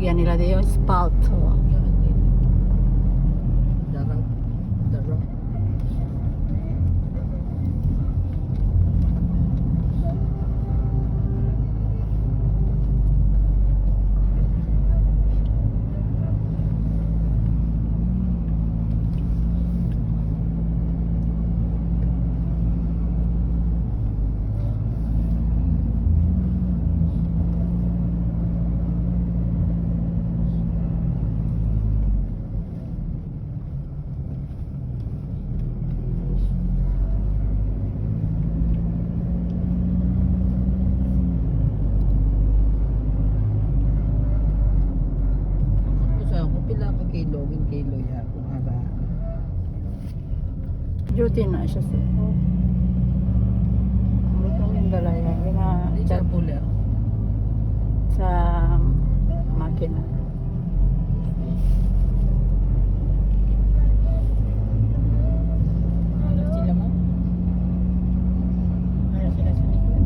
Lagyan nila din yung spalt. Oh. Darang. Darang. Kilo ya kung ara. Duty na siya sa kaming balaya. Di siya pula. Sa makina. Sila mo?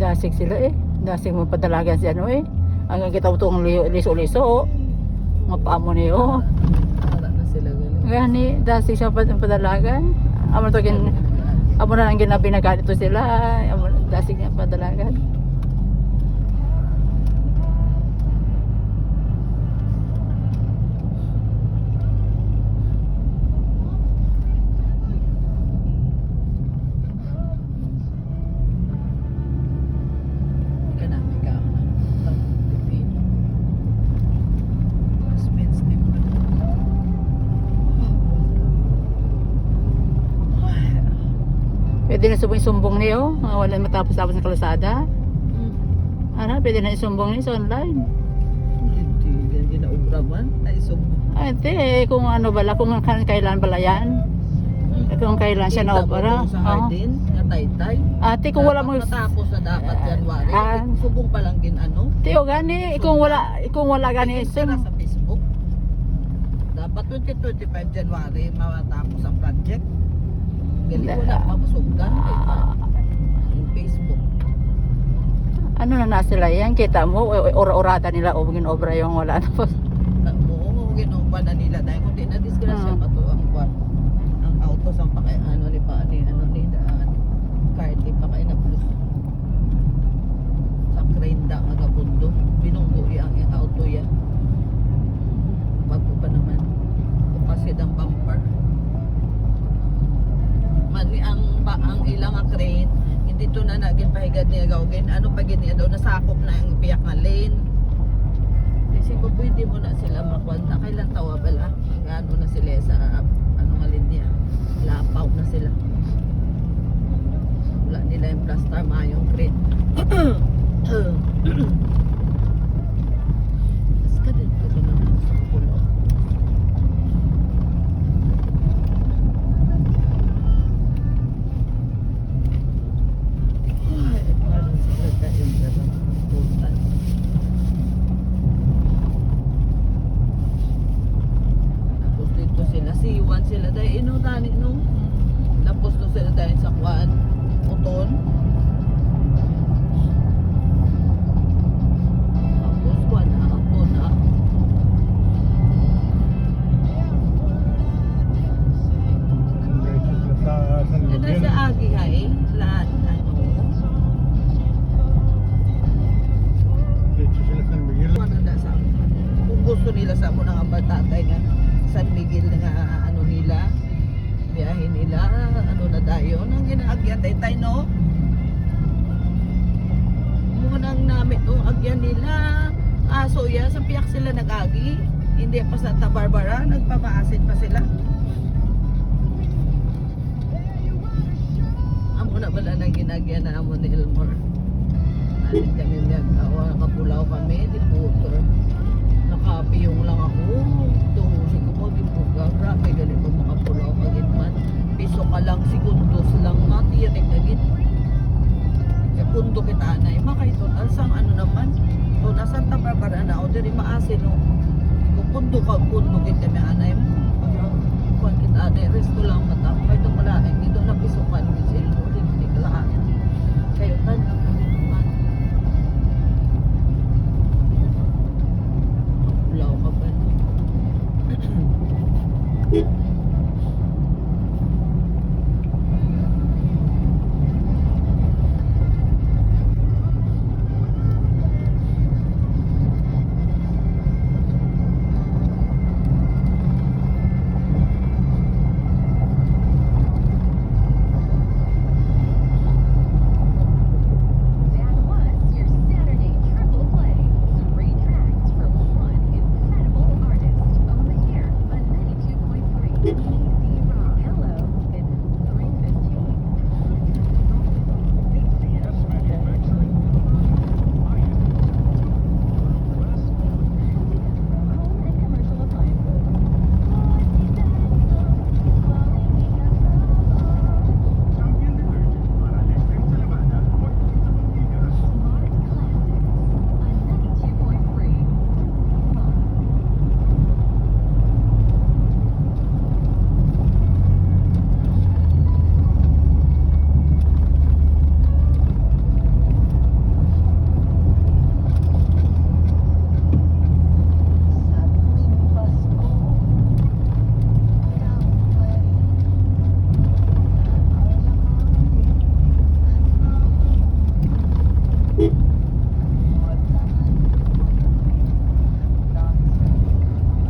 Dasig sila eh. Dasig mo padalagan si ano eh. Hanggang kita utong liso-liso oh. Mga paamo niyo. Ara na sila ganun. Gani, dasig siya padalagan. Amo to gin amo na ang ginabi na ganito sila. Amo dasig niya padalagan. Pwede na sumbong niyo, wala matapos-tapos ng kalusada. Ano, pwede na isumbong niyo sa online. Hindi na ubra man, ay sumbong. Ate, kung ano bala, kung kailan bala yan. Kung kailan siya na obra. Sa hardin, nga taytay. Ate, kung wala mo matapos na dapat January, subong pa lang din ano. Tiyo gani, kung wala gani sa Facebook. Dapat 2025 January matapos ang project. Gali wala mapasugdan yung Facebook. Ano na sila yan? Kita mo, ora-orada nila o obra yung wala na po. Oo, ginupa na nila dahil kung di na disgrasya pa to ang kwan. Ang auto sa pakay ano ni pa ni ano ni daan. Kahit di pa kay na plus. Sa crane da nga pundo, binunggo yang auto ya. Bago pa naman. Kasi ang bumper. Mani ang ilang crane hindi to na naging pahigad niya gawin ano pa gid niya daw nasakop na ang piyak nga lane kasi ko pwede mo na sila makwanta kailan tawa bala ang ano na sila sa ano nga linya lapaw na sila wala nila yung plaster mayong crane ska din ko na sa pulo. Siwan sila dahil inutani nung lapos no sila dahil sa kuan uton tapos kuan na uton na ito sa agi hay lahat ano kung gusto nila sa mo ng tatay nga San Miguel nga ano nila biyahin nila ano na dayon ang ginaagyan tay no mga nang namit o agyan nila aso ya sa piyak sila nagagi hindi pa sa Santa Barbara nagpapaasin pa sila amo na bala nang ginagyan na amo ni Elmore alit kami nagawa kapulaw kami di putor nakapiyong lang ako tuhusig ko mo di puga grabe gali ko makapulaw agit man piso ka lang segundos lang matirik agit sekundo kita na makaitotal sang ano naman o nasa Santa Barbara na o diri maasin o kung pundo kita may anay mo kung kita na resto lang mata kahit ang malaking dito na pisukan kasi hindi kalahan kayo tan kapulaw ka